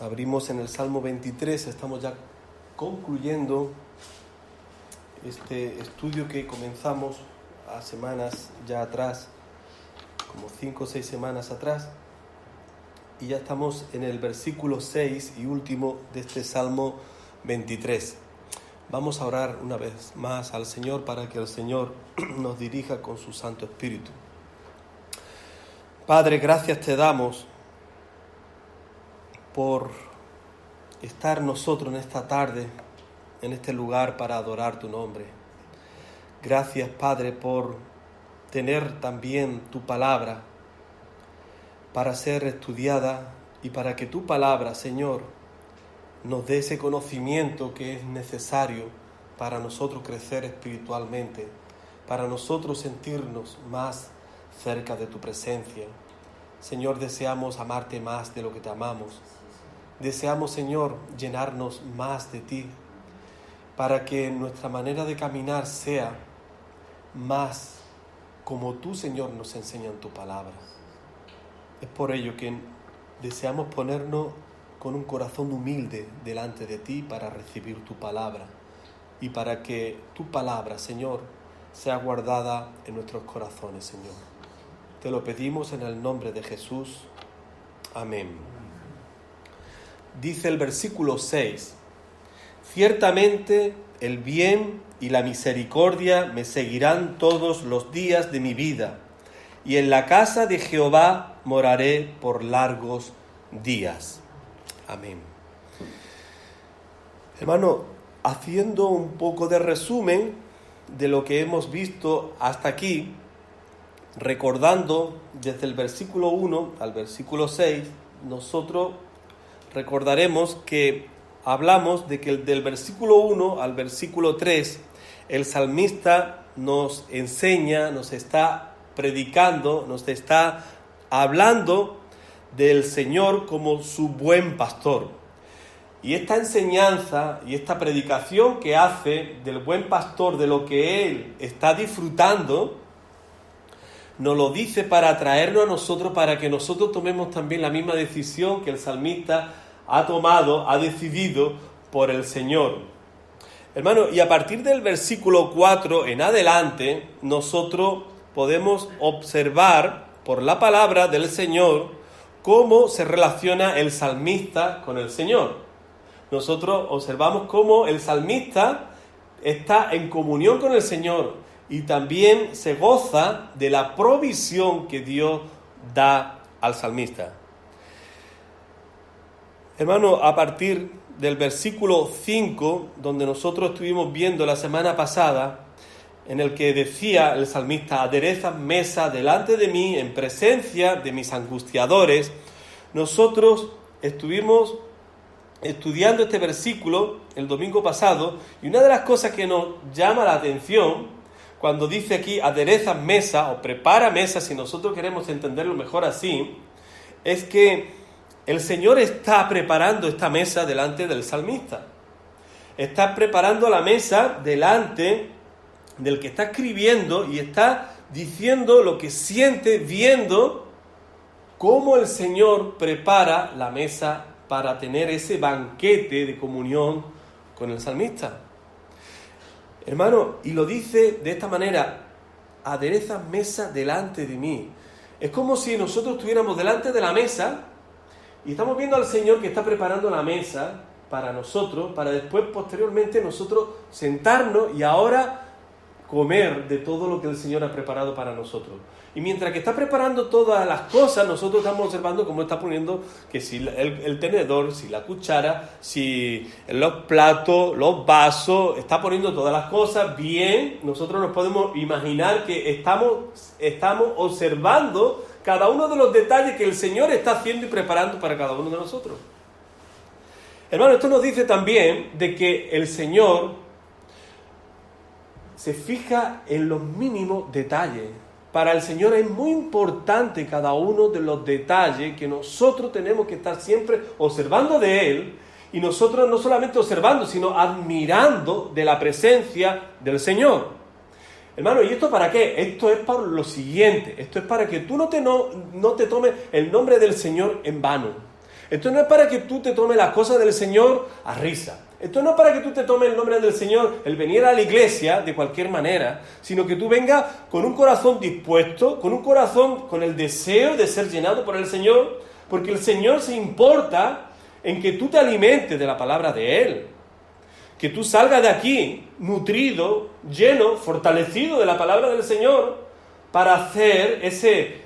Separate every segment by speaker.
Speaker 1: Abrimos en el Salmo 23, estamos ya concluyendo este estudio que comenzamos a semanas ya atrás, como 5 o 6 semanas atrás, y ya estamos en el versículo 6 y último de este Salmo 23. Vamos a orar una vez más al Señor para que el Señor nos dirija con su Santo Espíritu. Padre, gracias te damos por estar nosotros en esta tarde, en este lugar para adorar tu nombre. Gracias, Padre, por tener también tu palabra para ser estudiada y para que tu palabra, Señor, nos dé ese conocimiento que es necesario para nosotros crecer espiritualmente, para nosotros sentirnos más cerca de tu presencia. Señor, deseamos amarte más de lo que te amamos. Deseamos, Señor, llenarnos más de ti, para que nuestra manera de caminar sea más como tú, Señor, nos enseña en tu palabra. Es por ello que deseamos ponernos con un corazón humilde delante de ti para recibir tu palabra y para que tu palabra, Señor, sea guardada en nuestros corazones, Señor. Te lo pedimos en el nombre de Jesús. Amén. Dice el versículo 6: ciertamente el bien y la misericordia me seguirán todos los días de mi vida, y en la casa de Jehová moraré por largos días. Amén. Hermano, haciendo un poco de resumen de lo que hemos visto hasta aquí, recordando desde el versículo 1 al versículo 6, nosotros recordaremos que hablamos de que del versículo 1 al versículo 3, el salmista nos enseña, nos está predicando, nos está hablando del Señor como su buen pastor. Y esta enseñanza y esta predicación que hace del buen pastor, de lo que él está disfrutando, nos lo dice para atraernos a nosotros, para que nosotros tomemos también la misma decisión que el salmista ha tomado, ha decidido por el Señor. Hermano, y a partir del versículo 4 en adelante, nosotros podemos observar por la palabra del Señor cómo se relaciona el salmista con el Señor. Nosotros observamos cómo el salmista está en comunión con el Señor y también se goza de la provisión que Dios da al salmista. Hermano, a partir del versículo 5, donde nosotros estuvimos viendo la semana pasada, en el que decía el salmista: aderezas mesa delante de mí en presencia de mis angustiadores, nosotros estuvimos estudiando este versículo el domingo pasado, y una de las cosas que nos llama la atención cuando dice aquí aderezas mesa o prepara mesa, si nosotros queremos entenderlo mejor así, es que el Señor está preparando esta mesa delante del salmista. Está preparando la mesa delante del que está escribiendo y está diciendo lo que siente, viendo cómo el Señor prepara la mesa para tener ese banquete de comunión con el salmista. Hermano, y lo dice de esta manera: aderezas mesa delante de mí. Es como si nosotros estuviéramos delante de la mesa y estamos viendo al Señor que está preparando la mesa para nosotros, para después, posteriormente, nosotros sentarnos y ahora comer de todo lo que el Señor ha preparado para nosotros. Y mientras que está preparando todas las cosas, nosotros estamos observando cómo está poniendo, que si el tenedor, si la cuchara, si los platos, los vasos, está poniendo todas las cosas bien. Nosotros nos podemos imaginar que estamos observando cada uno de los detalles que el Señor está haciendo y preparando para cada uno de nosotros. Hermano, esto nos dice también de que el Señor se fija en los mínimos detalles. Para el Señor es muy importante cada uno de los detalles que nosotros tenemos que estar siempre observando de Él, y nosotros no solamente observando, sino admirando de la presencia del Señor. Hermano, ¿y esto para qué? Esto es para lo siguiente. Esto es para que tú no te tomes el nombre del Señor en vano. Esto no es para que tú te tomes las cosas del Señor a risa. Esto no es para que tú te tomes el nombre del Señor, el venir a la iglesia de cualquier manera, sino que tú vengas con un corazón dispuesto, con un corazón con el deseo de ser llenado por el Señor, porque el Señor se importa en que tú te alimentes de la palabra de Él. Que tú salgas de aquí nutrido, lleno, fortalecido de la palabra del Señor para hacer ese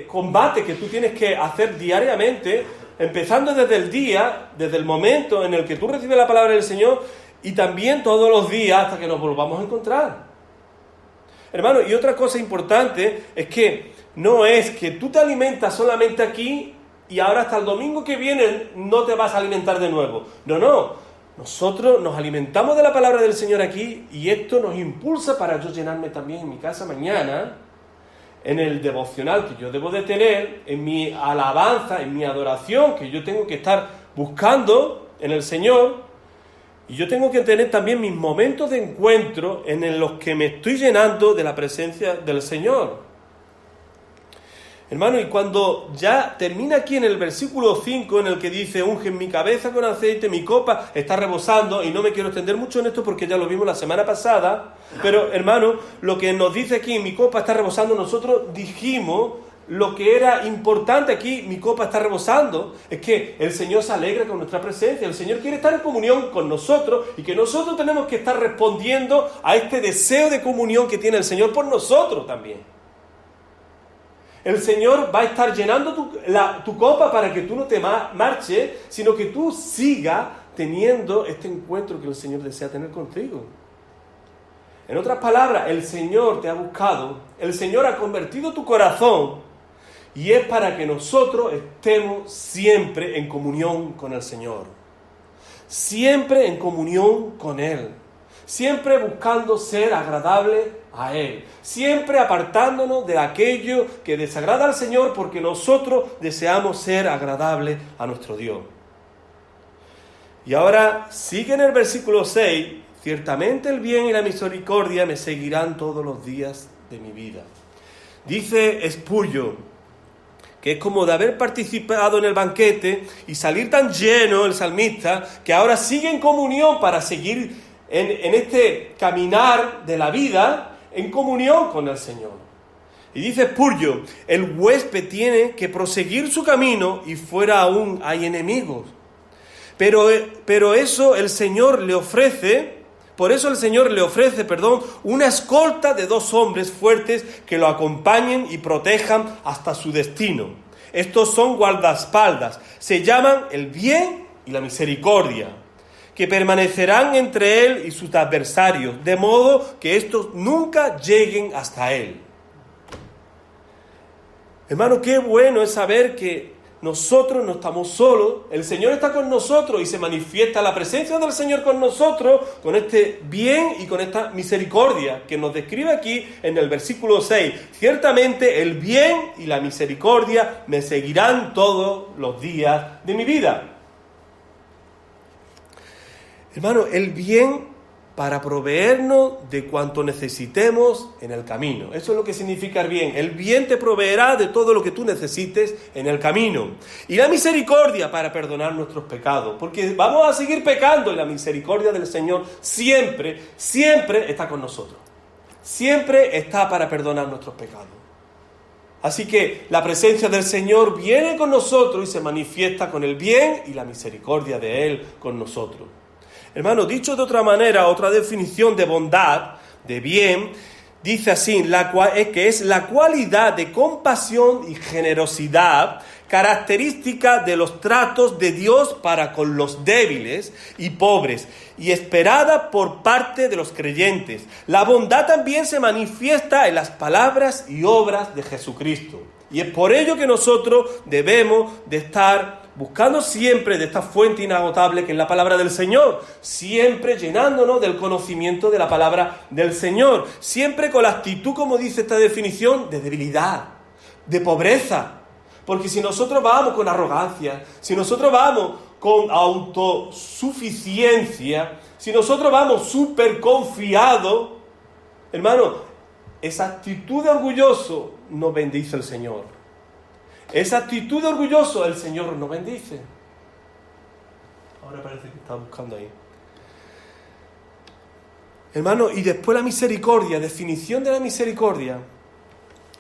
Speaker 1: combate que tú tienes que hacer diariamente, empezando desde el día, desde el momento en el que tú recibes la palabra del Señor y también todos los días hasta que nos volvamos a encontrar. Hermano, y otra cosa importante es que no es que tú te alimentas solamente aquí y ahora hasta el domingo que viene no te vas a alimentar de nuevo. No. Nosotros nos alimentamos de la palabra del Señor aquí y esto nos impulsa para yo llenarme también en mi casa mañana, en el devocional que yo debo de tener, en mi alabanza, en mi adoración que yo tengo que estar buscando en el Señor. Y yo tengo que tener también mis momentos de encuentro en los que me estoy llenando de la presencia del Señor. Hermano, y cuando ya termina aquí en el versículo 5, en el que dice, unge mi cabeza con aceite, mi copa está rebosando, y no me quiero extender mucho en esto porque ya lo vimos la semana pasada, pero hermano, lo que nos dice aquí, mi copa está rebosando, nosotros dijimos lo que era importante aquí, mi copa está rebosando, es que el Señor se alegra con nuestra presencia, el Señor quiere estar en comunión con nosotros, y que nosotros tenemos que estar respondiendo a este deseo de comunión que tiene el Señor por nosotros también. El Señor va a estar llenando tu copa para que tú no te marches, sino que tú sigas teniendo este encuentro que el Señor desea tener contigo. En otras palabras, el Señor te ha buscado, el Señor ha convertido tu corazón, y es para que nosotros estemos siempre en comunión con el Señor. Siempre en comunión con Él. Siempre buscando ser agradable a Él, siempre apartándonos de aquello que desagrada al Señor, porque nosotros deseamos ser agradables a nuestro Dios. Y ahora sigue en el versículo 6, ciertamente el bien y la misericordia me seguirán todos los días de mi vida. Dice Spurgeon, que es como de haber participado en el banquete y salir tan lleno el salmista, que ahora sigue en comunión para seguir en este caminar de la vida, en comunión con el Señor. Y dice Spurgeon, el huésped tiene que proseguir su camino y fuera aún hay enemigos. Pero eso el Señor le ofrece, por eso el Señor le ofrece, una escolta de 2 hombres fuertes que lo acompañen y protejan hasta su destino. Estos son guardaespaldas, se llaman el bien y la misericordia, que permanecerán entre él y sus adversarios, de modo que estos nunca lleguen hasta él. Hermano, qué bueno es saber que nosotros no estamos solos, el Señor está con nosotros y se manifiesta la presencia del Señor con nosotros, con este bien y con esta misericordia que nos describe aquí en el versículo 6. Ciertamente el bien y la misericordia me seguirán todos los días de mi vida. Hermano, el bien para proveernos de cuanto necesitemos en el camino. Eso es lo que significa el bien. El bien te proveerá de todo lo que tú necesites en el camino. Y la misericordia para perdonar nuestros pecados. Porque vamos a seguir pecando y la misericordia del Señor siempre está con nosotros. Siempre está para perdonar nuestros pecados. Así que la presencia del Señor viene con nosotros y se manifiesta con el bien y la misericordia de Él con nosotros. Hermano, dicho de otra manera, otra definición de bondad, de bien, dice así, que es la cualidad de compasión y generosidad característica de los tratos de Dios para con los débiles y pobres y esperada por parte de los creyentes. La bondad también se manifiesta en las palabras y obras de Jesucristo. Y es por ello que nosotros debemos de estar buscando siempre de esta fuente inagotable que es la palabra del Señor, siempre llenándonos del conocimiento de la palabra del Señor, siempre con la actitud, como dice esta definición, de debilidad, de pobreza. Porque si nosotros vamos con arrogancia, si nosotros vamos con autosuficiencia, si nosotros vamos súper confiados, hermano, esa actitud de orgulloso no bendice el Señor. esa actitud de orgulloso, el Señor nos bendice. Ahora parece que está buscando ahí. Hermano, y después la misericordia, definición de la misericordia,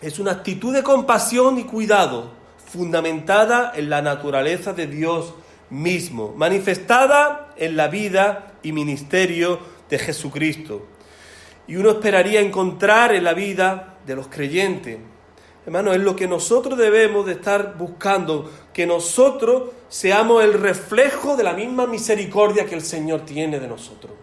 Speaker 1: es una actitud de compasión y cuidado, fundamentada en la naturaleza de Dios mismo, manifestada en la vida y ministerio de Jesucristo. Y uno esperaría encontrar en la vida de los creyentes. Hermano, es lo que nosotros debemos de estar buscando, que nosotros seamos el reflejo de la misma misericordia que el Señor tiene de nosotros.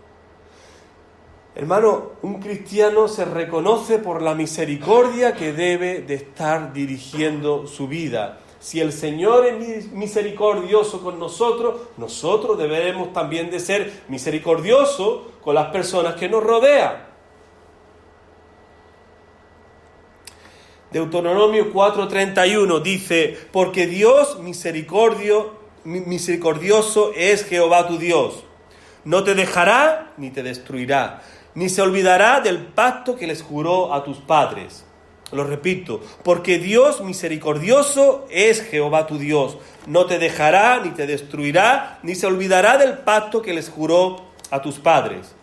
Speaker 1: Hermano, un cristiano se reconoce por la misericordia que debe de estar dirigiendo su vida. Si el Señor es misericordioso con nosotros, nosotros deberemos también de ser misericordiosos con las personas que nos rodean. Deuteronomio 4:31 dice: porque Dios misericordioso es Jehová tu Dios. No te dejará ni te destruirá, ni se olvidará del pacto que les juró a tus padres. Lo repito, porque Dios misericordioso es Jehová tu Dios. No te dejará ni te destruirá, ni se olvidará del pacto que les juró a tus padres.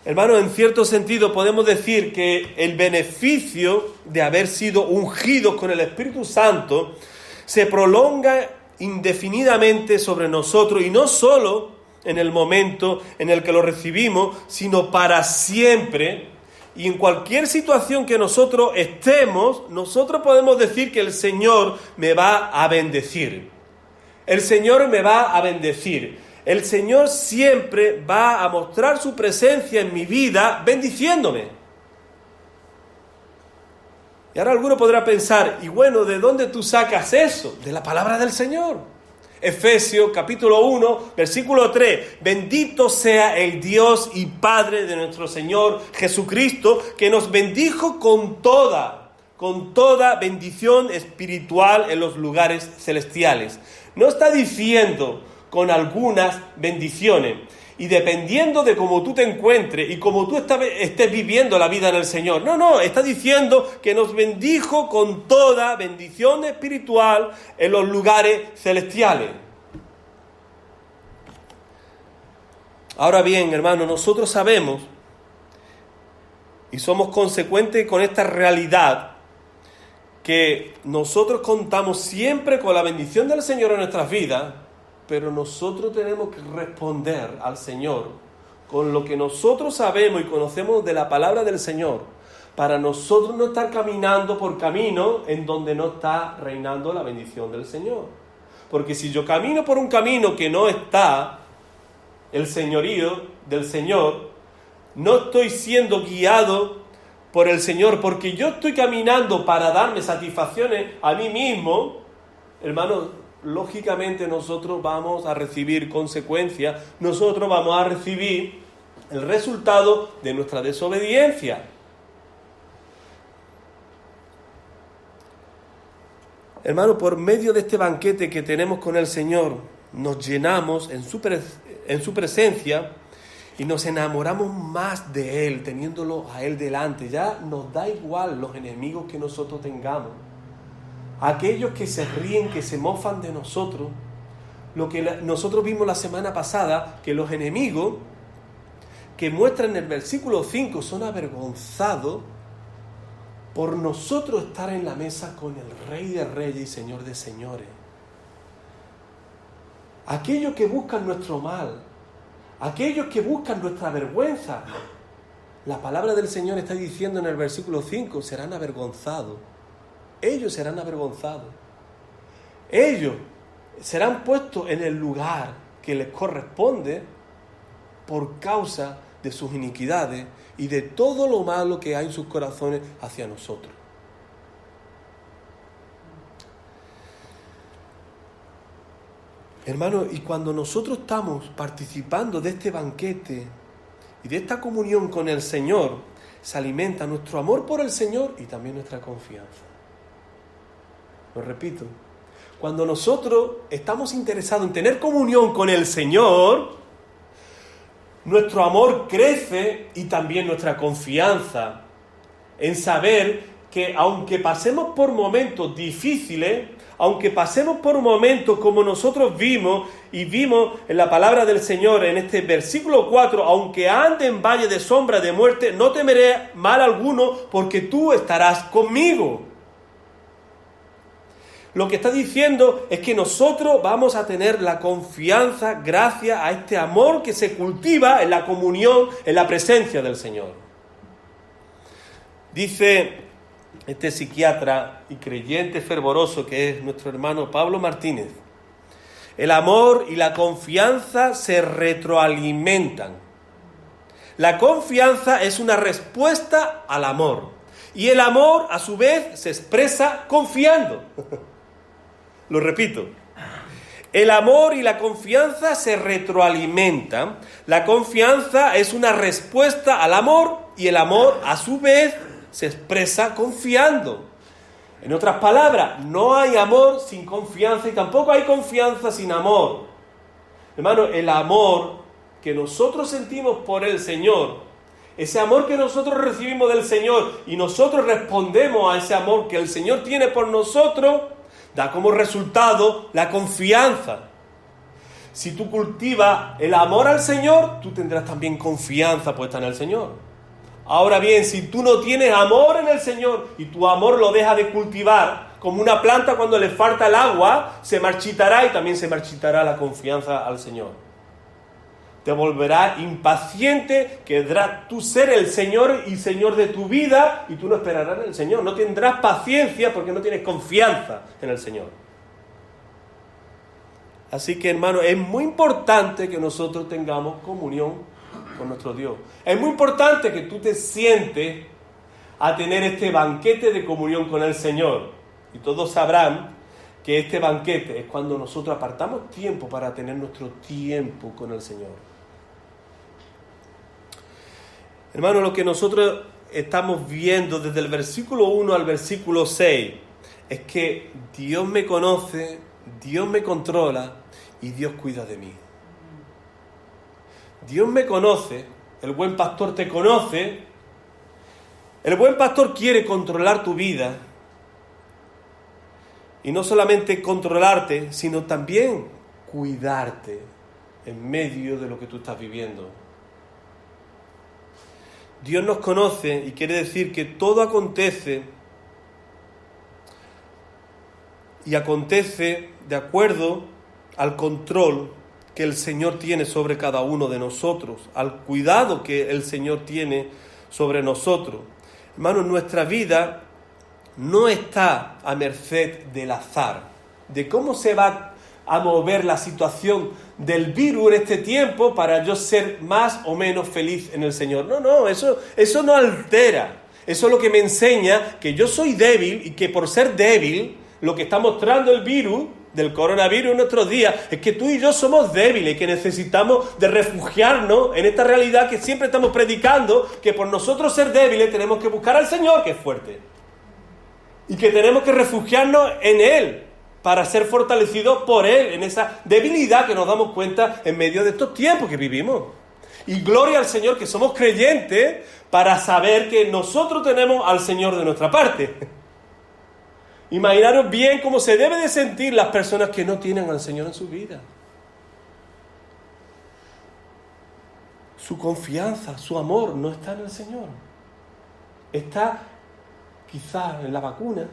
Speaker 1: Hermano, en cierto sentido podemos decir que el beneficio de haber sido ungidos con el Espíritu Santo se prolonga indefinidamente sobre nosotros, y no solo en el momento en el que lo recibimos, sino para siempre. Y en cualquier situación que nosotros estemos, nosotros podemos decir que el Señor me va a bendecir. El Señor me va a bendecir. El Señor siempre va a mostrar su presencia en mi vida bendiciéndome. Y ahora alguno podrá pensar, y bueno, ¿de dónde tú sacas eso? De la palabra del Señor. Efesios capítulo 1, versículo 3. Bendito sea el Dios y Padre de nuestro Señor Jesucristo, que nos bendijo con toda bendición espiritual en los lugares celestiales. No está diciendo con algunas bendiciones, y dependiendo de cómo tú te encuentres y cómo tú estés viviendo la vida en el Señor. No, está diciendo que nos bendijo con toda bendición espiritual en los lugares celestiales. Ahora bien, hermano, nosotros sabemos y somos consecuentes con esta realidad, que nosotros contamos siempre con la bendición del Señor en nuestras vidas, pero nosotros tenemos que responder al Señor con lo que nosotros sabemos y conocemos de la palabra del Señor, para nosotros no estar caminando por camino en donde no está reinando la bendición del Señor. Porque si yo camino por un camino que no está el señorío del Señor, no estoy siendo guiado por el Señor, porque yo estoy caminando para darme satisfacciones a mí mismo, hermano, lógicamente nosotros vamos a recibir consecuencias, nosotros vamos a recibir el resultado de nuestra desobediencia. Hermano, por medio de este banquete que tenemos con el Señor, nos llenamos en su presencia y nos enamoramos más de Él, teniéndolo a Él delante. Ya nos da igual los enemigos que nosotros tengamos. Aquellos que se ríen, que se mofan de nosotros, lo que nosotros vimos la semana pasada, que los enemigos que muestran en el versículo 5 son avergonzados por nosotros estar en la mesa con el Rey de Reyes y Señor de Señores. Aquellos que buscan nuestro mal, aquellos que buscan nuestra vergüenza, la palabra del Señor está diciendo en el versículo 5, serán avergonzados. Ellos serán avergonzados. Ellos serán puestos en el lugar que les corresponde por causa de sus iniquidades y de todo lo malo que hay en sus corazones hacia nosotros. Hermano, y cuando nosotros estamos participando de este banquete y de esta comunión con el Señor, se alimenta nuestro amor por el Señor y también nuestra confianza. Lo repito, cuando nosotros estamos interesados en tener comunión con el Señor, nuestro amor crece y también nuestra confianza en saber que aunque pasemos por momentos difíciles, aunque pasemos por momentos como nosotros vimos en la palabra del Señor, en este versículo 4, aunque ande en valle de sombra de muerte, no temeré mal alguno, porque tú estarás conmigo. Lo que está diciendo es que nosotros vamos a tener la confianza gracias a este amor que se cultiva en la comunión, en la presencia del Señor. Dice este psiquiatra y creyente fervoroso que es nuestro hermano Pablo Martínez: el amor y la confianza se retroalimentan. La confianza es una respuesta al amor, y el amor a su vez se expresa confiando. Lo repito. El amor y la confianza se retroalimentan. La confianza es una respuesta al amor, y el amor a su vez se expresa confiando. En otras palabras, no hay amor sin confianza y tampoco hay confianza sin amor. Hermano, el amor que nosotros sentimos por el Señor, ese amor que nosotros recibimos del Señor y nosotros respondemos a ese amor que el Señor tiene por nosotros, da como resultado la confianza. Si tú cultivas el amor al Señor, tú tendrás también confianza puesta en el Señor. Ahora bien, si tú no tienes amor en el Señor y tu amor lo dejas de cultivar, como una planta cuando le falta el agua, se marchitará y también se marchitará la confianza al Señor. Te volverás impaciente, querrás tú ser el Señor y Señor de tu vida y tú no esperarás en el Señor. No tendrás paciencia porque no tienes confianza en el Señor. Así que, hermano, es muy importante que nosotros tengamos comunión con nuestro Dios. Es muy importante que tú te sientes a tener este banquete de comunión con el Señor. Y todos sabrán que este banquete es cuando nosotros apartamos tiempo para tener nuestro tiempo con el Señor. Hermano, lo que nosotros estamos viendo desde el versículo 1 al versículo 6 es que Dios me conoce, Dios me controla y Dios cuida de mí. Dios me conoce, el buen pastor te conoce, el buen pastor quiere controlar tu vida y no solamente controlarte, sino también cuidarte en medio de lo que tú estás viviendo. Dios nos conoce y quiere decir que todo acontece y acontece de acuerdo al control que el Señor tiene sobre cada uno de nosotros, al cuidado que el Señor tiene sobre nosotros. Hermanos, nuestra vida no está a merced del azar, de cómo se va a mover la situación del virus en este tiempo para yo ser más o menos feliz en el Señor. No, eso no altera. Eso es lo que me enseña que yo soy débil y que por ser débil, lo que está mostrando el virus del coronavirus en nuestros días es que tú y yo somos débiles y que necesitamos de refugiarnos en esta realidad que siempre estamos predicando, que por nosotros ser débiles tenemos que buscar al Señor, que es fuerte, y que tenemos que refugiarnos en Él para ser fortalecidos por Él en esa debilidad que nos damos cuenta en medio de estos tiempos que vivimos. Y gloria al Señor que somos creyentes para saber que nosotros tenemos al Señor de nuestra parte. Imaginaros bien cómo se debe de sentir las personas que no tienen al Señor en su vida. Su confianza, su amor no está en el Señor. Está quizás en la vacuna,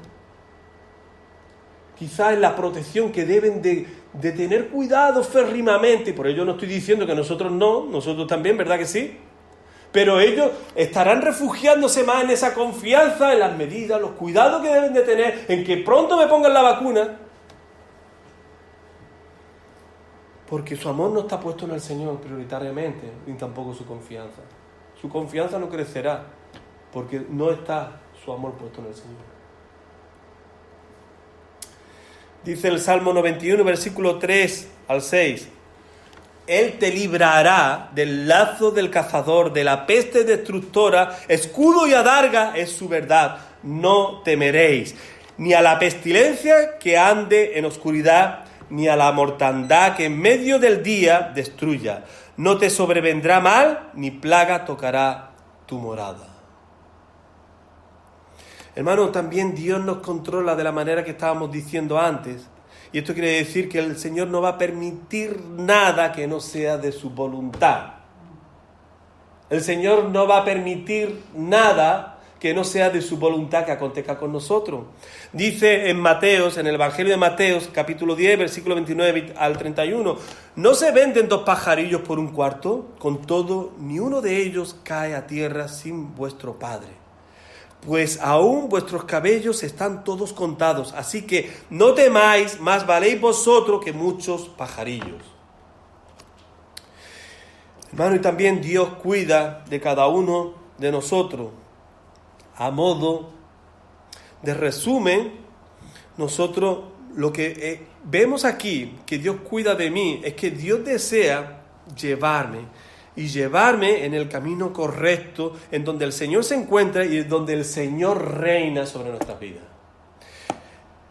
Speaker 1: quizás en la protección que deben de tener cuidado férrimamente. Por ello no estoy diciendo que nosotros no, nosotros también, ¿verdad que sí? Pero ellos estarán refugiándose más en esa confianza, en las medidas, los cuidados que deben de tener, en que pronto me pongan la vacuna. Porque su amor no está puesto en el Señor prioritariamente, ni tampoco su confianza. Su confianza no crecerá, porque no está su amor puesto en el Señor. Dice el Salmo 91, versículo 3 al 6. Él te librará del lazo del cazador, de la peste destructora, escudo y adarga es su verdad. No temeréis, ni a la pestilencia que ande en oscuridad, ni a la mortandad que en medio del día destruya. No te sobrevendrá mal, ni plaga tocará tu morada. Hermano, también Dios nos controla de la manera que estábamos diciendo antes. Y esto quiere decir que el Señor no va a permitir nada que no sea de su voluntad. El Señor no va a permitir nada que no sea de su voluntad que acontezca con nosotros. Dice en Mateos, en el Evangelio de Mateos, capítulo 10, versículo 29 al 31, ¿no se venden 2 pajarillos por un cuarto? Con todo, ni uno de ellos cae a tierra sin vuestro Padre. Pues aún vuestros cabellos están todos contados, así que no temáis, más valéis vosotros que muchos pajarillos. Hermano, y también Dios cuida de cada uno de nosotros. A modo de resumen, nosotros lo que vemos aquí, que Dios cuida de mí, es que Dios desea llevarme en el camino correcto, en donde el Señor se encuentra y en donde el Señor reina sobre nuestras vidas.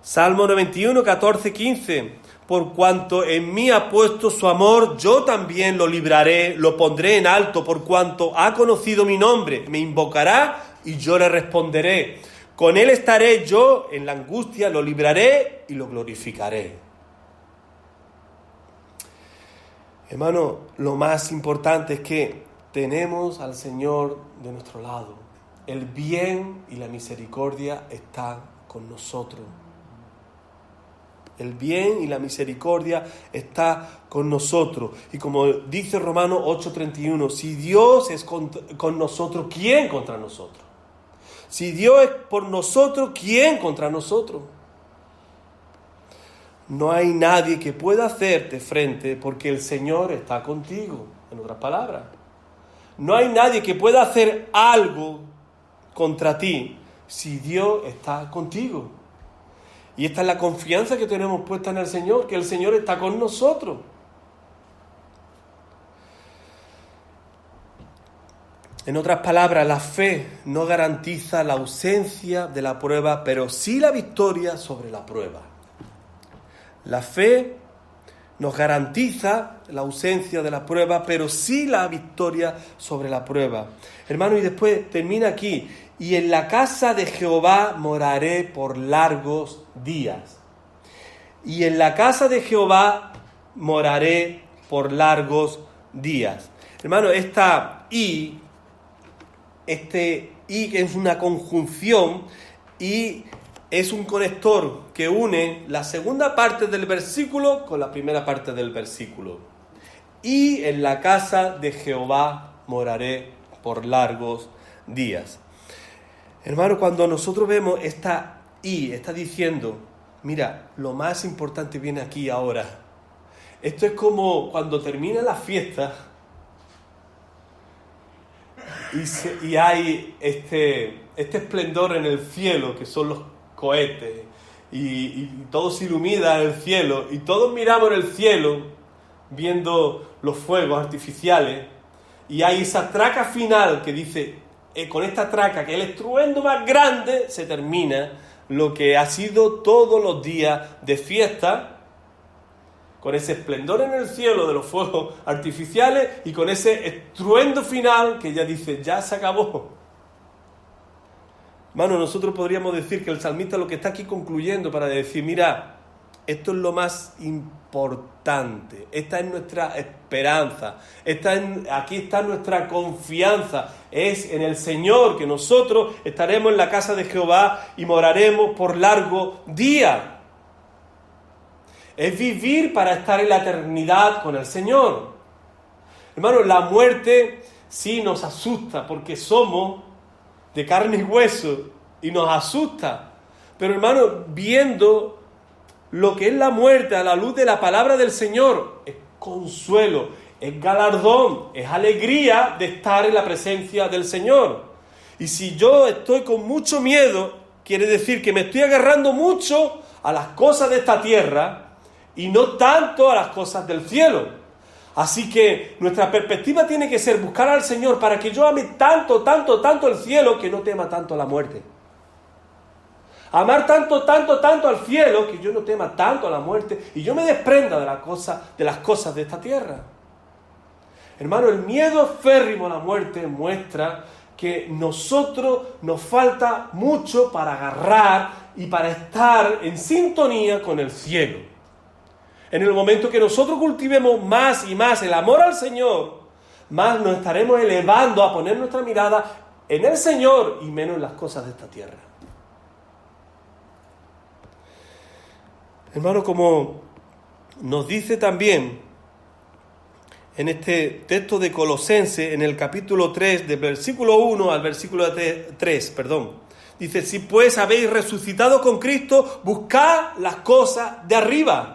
Speaker 1: Salmo 91, 14, 15. Por cuanto en mí ha puesto su amor, yo también lo libraré, lo pondré en alto, por cuanto ha conocido mi nombre. Me invocará y yo le responderé. Con él estaré yo en la angustia, lo libraré y lo glorificaré. Hermano, lo más importante es que tenemos al Señor de nuestro lado. El bien y la misericordia están con nosotros. El bien y la misericordia está con nosotros. Y como dice Romanos 8:31, si Dios es con nosotros, ¿quién contra nosotros? Si Dios es por nosotros, ¿quién contra nosotros? No hay nadie que pueda hacerte frente porque el Señor está contigo. En otras palabras, no hay nadie que pueda hacer algo contra ti si Dios está contigo. Y esta es la confianza que tenemos puesta en el Señor, que el Señor está con nosotros. En otras palabras, la fe no garantiza la ausencia de la prueba, pero sí la victoria sobre la prueba. La fe nos garantiza la ausencia de la prueba, pero sí la victoria sobre la prueba. Hermano, y después termina aquí. Y en la casa de Jehová moraré por largos días. Y en la casa de Jehová moraré por largos días. Hermano, esta I es una conjunción y es un conector que une la segunda parte del versículo con la primera parte del versículo. Y en la casa de Jehová moraré por largos días. Hermano, cuando nosotros vemos esta I, está diciendo, mira, lo más importante viene aquí ahora. Esto es como cuando termina la fiesta y hay este esplendor en el cielo, que son los cohetes, y todo se ilumina en el cielo, y todos miramos en el cielo viendo los fuegos artificiales, y hay esa traca final que dice, con esta traca, que el estruendo más grande, se termina lo que ha sido todos los días de fiesta, con ese esplendor en el cielo de los fuegos artificiales y con ese estruendo final que ya dice, ya se acabó. Hermano, nosotros podríamos decir que el salmista lo que está aquí concluyendo para decir, mira, esto es lo más importante, esta es nuestra esperanza, aquí está nuestra confianza, es en el Señor que nosotros estaremos en la casa de Jehová y moraremos por largo día. Es vivir para estar en la eternidad con el Señor. Hermano, la muerte sí nos asusta porque somos de carne y hueso y nos asusta. Pero hermano, viendo lo que es la muerte a la luz de la palabra del Señor, es consuelo, es galardón, es alegría de estar en la presencia del Señor. Y si yo estoy con mucho miedo, quiere decir que me estoy agarrando mucho a las cosas de esta tierra y no tanto a las cosas del cielo. Así que nuestra perspectiva tiene que ser buscar al Señor para que yo ame tanto, tanto, tanto el cielo que no tema tanto la muerte. Amar tanto, tanto, tanto al cielo que yo no tema tanto a la muerte y yo me desprenda de las cosas de esta tierra. Hermano, el miedo férrimo a la muerte muestra que nosotros nos falta mucho para agarrar y para estar en sintonía con el cielo. En el momento que nosotros cultivemos más y más el amor al Señor, más nos estaremos elevando a poner nuestra mirada en el Señor y menos en las cosas de esta tierra. Hermano, como nos dice también en este texto de Colosenses, en el capítulo 3, del versículo 1 al versículo 3, dice: si pues habéis resucitado con Cristo, buscad las cosas de arriba.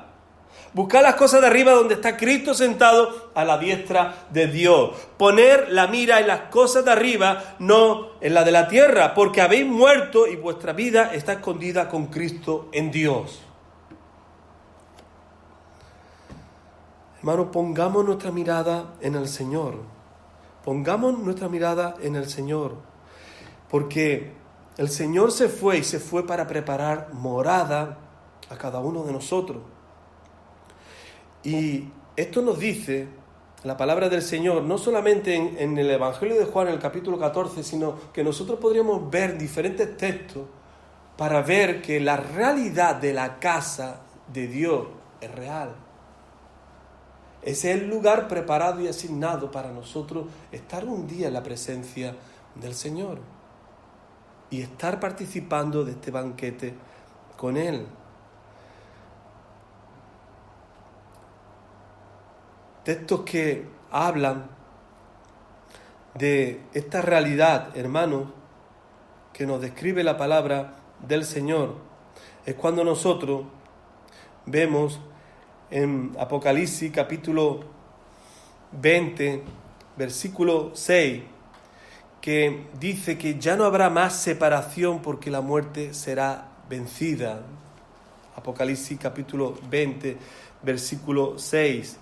Speaker 1: Buscad las cosas de arriba donde está Cristo sentado a la diestra de Dios. Poner la mira en las cosas de arriba, no en la de la tierra, porque habéis muerto y vuestra vida está escondida con Cristo en Dios. Hermano, pongamos nuestra mirada en el Señor. Pongamos nuestra mirada en el Señor. Porque el Señor se fue para preparar morada a cada uno de nosotros. Y esto nos dice la palabra del Señor, no solamente en el Evangelio de Juan, en el capítulo 14, sino que nosotros podríamos ver diferentes textos para ver que la realidad de la casa de Dios es real. Ese es el lugar preparado y asignado para nosotros estar un día en la presencia del Señor y estar participando de este banquete con Él. Textos que hablan de esta realidad, hermanos, que nos describe la palabra del Señor, es cuando nosotros vemos en Apocalipsis capítulo 20, versículo 6, que dice que ya no habrá más separación porque la muerte será vencida. Apocalipsis capítulo 20, versículo 6.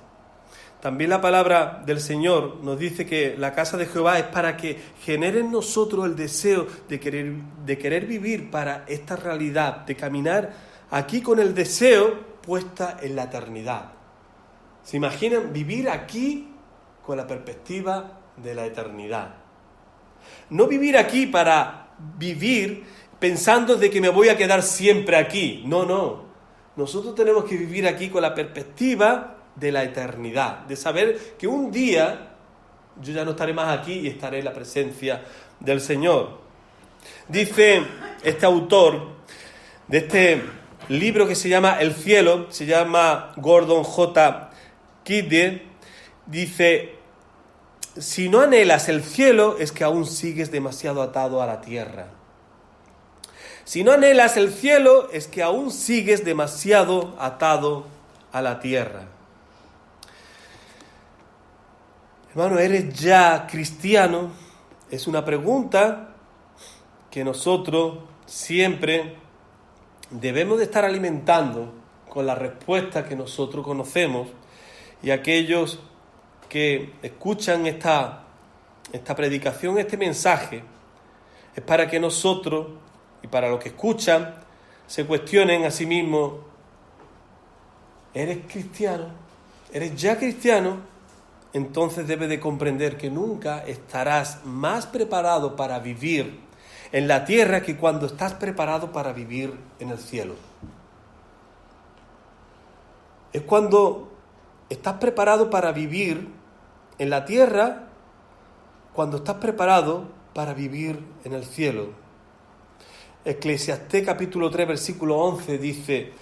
Speaker 1: También la palabra del Señor nos dice que la casa de Jehová es para que genere en nosotros el deseo de querer vivir para esta realidad, de caminar aquí con el deseo puesta en la eternidad. ¿Se imaginan vivir aquí con la perspectiva de la eternidad? No vivir aquí para vivir pensando de que me voy a quedar siempre aquí. No. Nosotros tenemos que vivir aquí con la perspectiva de la eternidad, de saber que un día yo ya no estaré más aquí y estaré en la presencia del Señor. Dice este autor de este libro que se llama El Cielo, se llama Gordon J. Kidde, dice: si no anhelas el cielo es que aún sigues demasiado atado a la tierra. Si no anhelas el cielo es que aún sigues demasiado atado a la tierra. Hermano, ¿eres ya cristiano? Es una pregunta que nosotros siempre debemos de estar alimentando con la respuesta que nosotros conocemos, y aquellos que escuchan esta predicación, este mensaje, es para que nosotros y para los que escuchan se cuestionen a sí mismos: ¿eres cristiano? ¿Eres ya cristiano? Entonces debes de comprender que nunca estarás más preparado para vivir en la tierra que cuando estás preparado para vivir en el cielo. Es cuando estás preparado para vivir en la tierra, cuando estás preparado para vivir en el cielo. Eclesiastés capítulo 3, versículo 11 dice: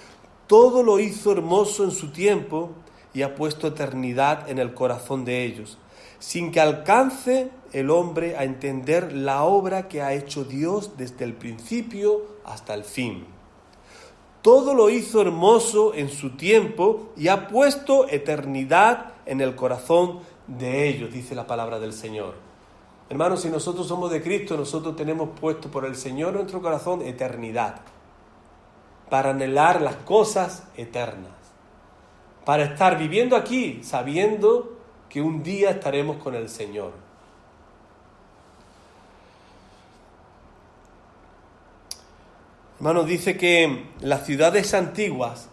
Speaker 1: todo lo hizo hermoso en su tiempo y ha puesto eternidad en el corazón de ellos, sin que alcance el hombre a entender la obra que ha hecho Dios desde el principio hasta el fin. Todo lo hizo hermoso en su tiempo y ha puesto eternidad en el corazón de ellos, dice la palabra del Señor. Hermanos, si nosotros somos de Cristo, nosotros tenemos puesto por el Señor en nuestro corazón eternidad, para anhelar las cosas eternas, para estar viviendo aquí sabiendo que un día estaremos con el Señor. Hermanos, dice que las ciudades antiguas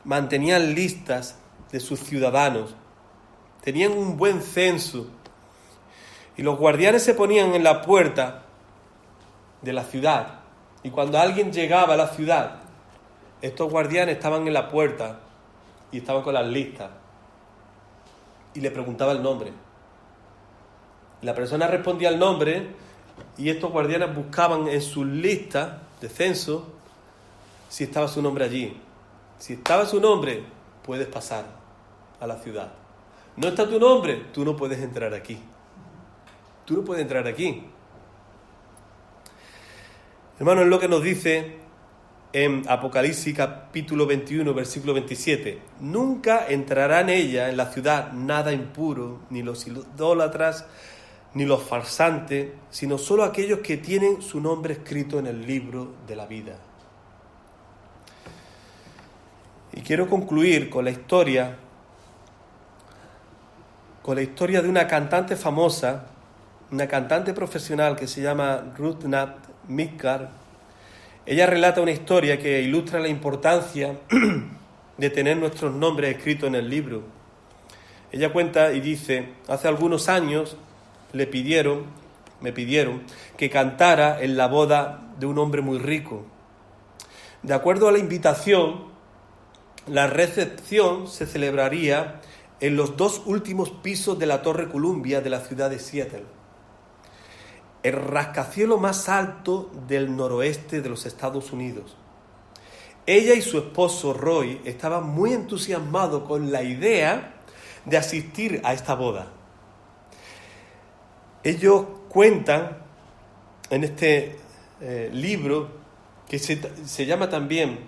Speaker 1: mantenían listas de sus ciudadanos, tenían un buen censo. Y los guardianes se ponían en la puerta de la ciudad. Y cuando alguien llegaba a la ciudad, estos guardianes estaban en la puerta y estaban con las listas. Y le preguntaba el nombre. La persona respondía el nombre y estos guardianes buscaban en sus listas de censo si estaba su nombre allí. Si estaba su nombre, puedes pasar a la ciudad. No está tu nombre, tú no puedes entrar aquí. Tú no puedes entrar aquí. Hermanos, es lo que nos dice en Apocalipsis capítulo 21, versículo 27. Nunca entrará en ella, en la ciudad, nada impuro, ni los idólatras, ni los farsantes, sino solo aquellos que tienen su nombre escrito en el libro de la vida. Y quiero concluir con la historia de una cantante famosa, una cantante profesional que se llama Ruth Nat Midgard. Ella relata una historia que ilustra la importancia de tener nuestros nombres escritos en el libro. Ella cuenta y dice: hace algunos años me pidieron que cantara en la boda de un hombre muy rico. De acuerdo a la invitación, la recepción se celebraría en los 2 últimos pisos de la Torre Columbia de la ciudad de Seattle, el rascacielos más alto del noroeste de los Estados Unidos. Ella y su esposo Roy estaban muy entusiasmados con la idea de asistir a esta boda. Ellos cuentan en este libro, que se llama también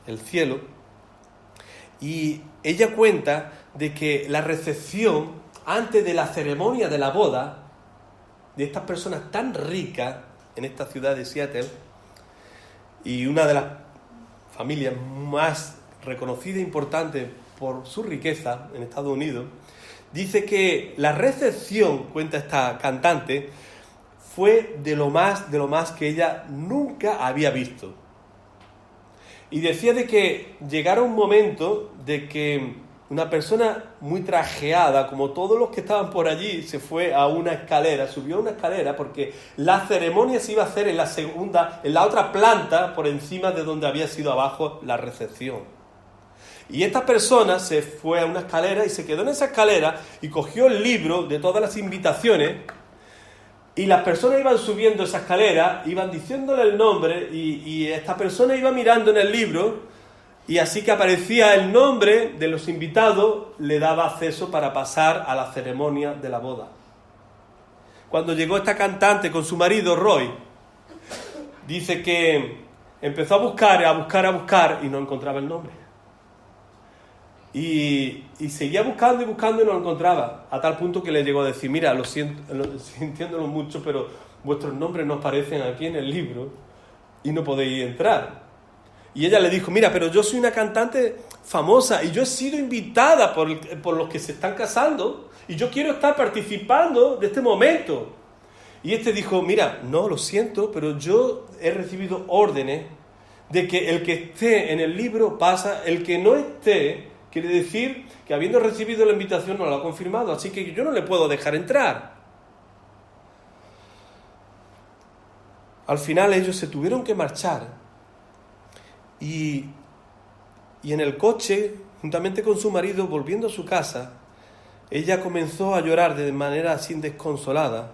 Speaker 1: El cielo, y ella cuenta de que la recepción antes de la ceremonia de la boda de estas personas tan ricas en esta ciudad de Seattle, y una de las familias más reconocidas e importantes por su riqueza en Estados Unidos, dice que la recepción, cuenta esta cantante, fue de lo más que ella nunca había visto. Y decía de que llegara un momento de que una persona muy trajeada, como todos los que estaban por allí, se fue a una escalera, subió a una escalera porque la ceremonia se iba a hacer en la otra planta, por encima de donde había sido abajo la recepción. Y esta persona se fue a una escalera y se quedó en esa escalera y cogió el libro de todas las invitaciones, y las personas iban subiendo esa escalera, iban diciéndole el nombre, y esta persona iba mirando en el libro, y así que aparecía el nombre de los invitados, le daba acceso para pasar a la ceremonia de la boda. Cuando llegó esta cantante con su marido Roy, dice que empezó a buscar y no encontraba el nombre. Y seguía buscando y no lo encontraba, a tal punto que le llegó a decir: mira, lo siento, sintiéndolo mucho, pero vuestros nombres no aparecen aquí en el libro y no podéis entrar. Y ella le dijo: mira, pero yo soy una cantante famosa y yo he sido invitada por los que se están casando y yo quiero estar participando de este momento. Y este dijo: mira, no, lo siento, pero yo he recibido órdenes de que el que esté en el libro pasa, el que no esté, quiere decir que habiendo recibido la invitación no lo ha confirmado, así que yo no le puedo dejar entrar. Al final ellos se tuvieron que marchar y en el coche, juntamente con su marido, volviendo a su casa, ella comenzó a llorar de manera así desconsolada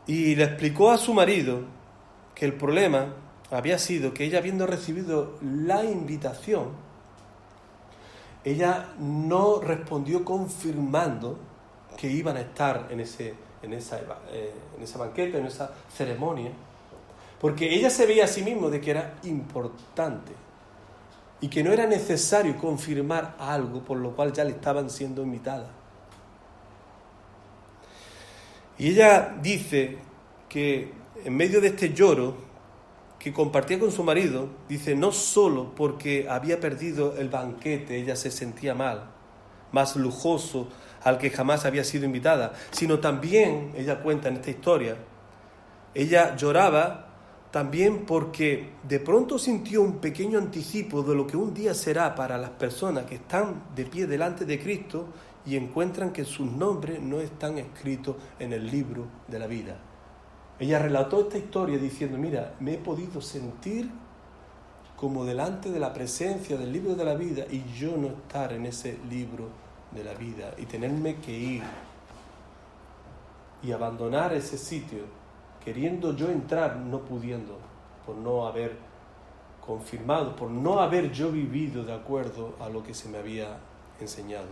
Speaker 1: y le explicó a su marido que el problema había sido que ella, habiendo recibido la invitación, ella no respondió confirmando que iban a estar en ese banquete, en esa ceremonia, porque ella se veía a sí misma de que era importante y que no era necesario confirmar algo por lo cual ya le estaban siendo invitadas. Y ella dice que en medio de este lloro que compartía con su marido, dice, no solo porque había perdido el banquete, ella se sentía mal, más lujoso al que jamás había sido invitada, sino también, ella cuenta en esta historia, ella lloraba también porque de pronto sintió un pequeño anticipo de lo que un día será para las personas que están de pie delante de Cristo y encuentran que sus nombres no están escritos en el libro de la vida. Ella relató esta historia diciendo, mira, me he podido sentir como delante de la presencia del libro de la vida y yo no estar en ese libro de la vida y tenerme que ir y abandonar ese sitio, queriendo yo entrar, no pudiendo, por no haber confirmado, por no haber yo vivido de acuerdo a lo que se me había enseñado.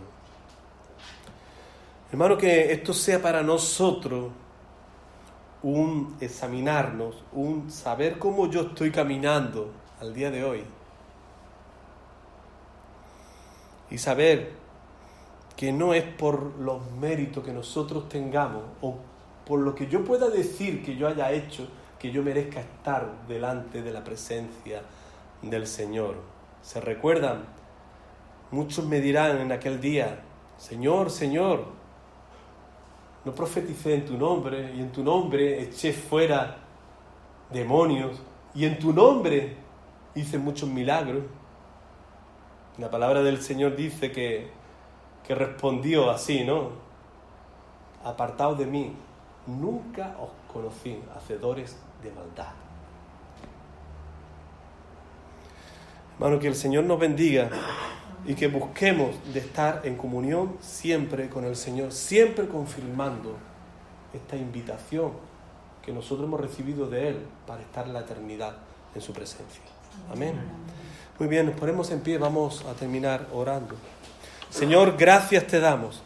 Speaker 1: Hermano, que esto sea para nosotros un examinarnos, un saber cómo yo estoy caminando al día de hoy. Y saber que no es por los méritos que nosotros tengamos o por lo que yo pueda decir que yo haya hecho, que yo merezca estar delante de la presencia del Señor. ¿Se recuerdan? Muchos me dirán en aquel día, Señor, Señor, no profeticé en tu nombre, y en tu nombre eché fuera demonios, y en tu nombre hice muchos milagros. La palabra del Señor dice que respondió así, ¿no? Apartaos de mí, nunca os conocí, hacedores de maldad. Hermano, que el Señor nos bendiga y que busquemos de estar en comunión siempre con el Señor, siempre confirmando esta invitación que nosotros hemos recibido de Él para estar en la eternidad en su presencia. Amén. Muy bien, nos ponemos en pie, vamos a terminar orando. Señor, gracias te damos.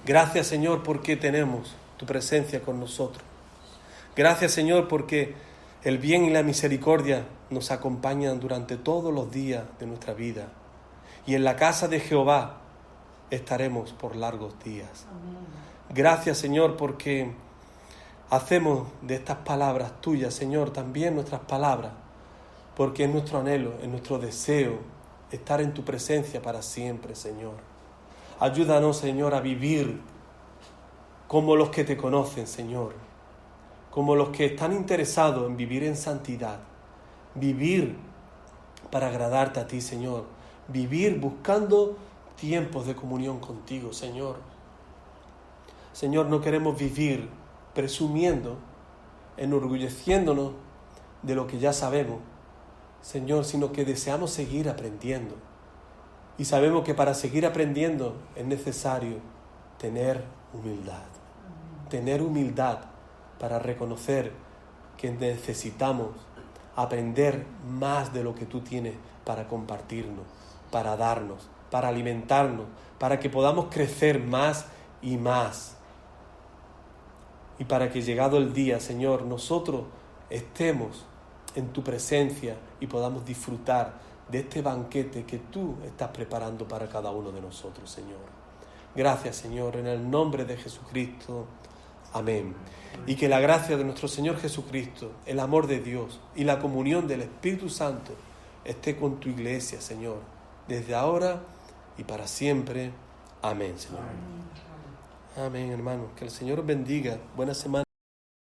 Speaker 1: Gracias, Señor, porque tenemos tu presencia con nosotros. Gracias, Señor, porque el bien y la misericordia nos acompañan durante todos los días de nuestra vida. Y en la casa de Jehová estaremos por largos días. Amén. Gracias, Señor, porque hacemos de estas palabras tuyas, Señor, también nuestras palabras, porque es nuestro anhelo, es nuestro deseo estar en tu presencia para siempre, Señor. Ayúdanos, Señor, a vivir como los que te conocen, Señor, como los que están interesados en vivir en santidad, vivir para agradarte a ti, Señor, vivir buscando tiempos de comunión contigo, Señor. Señor, no queremos vivir presumiendo, enorgulleciéndonos de lo que ya sabemos, Señor, sino que deseamos seguir aprendiendo. Y sabemos que para seguir aprendiendo es necesario tener humildad. Tener humildad para reconocer que necesitamos aprender más de lo que tú tienes para compartirnos, para darnos, para alimentarnos, para que podamos crecer más y más. Y para que llegado el día, Señor, nosotros estemos en tu presencia y podamos disfrutar de este banquete que tú estás preparando para cada uno de nosotros, Señor. Gracias, Señor, en el nombre de Jesucristo. Amén. Y que la gracia de nuestro Señor Jesucristo, el amor de Dios y la comunión del Espíritu Santo esté con tu iglesia, Señor, desde ahora y para siempre. Amén, Señor. Amén, hermanos. Que el Señor os bendiga. Buena semana.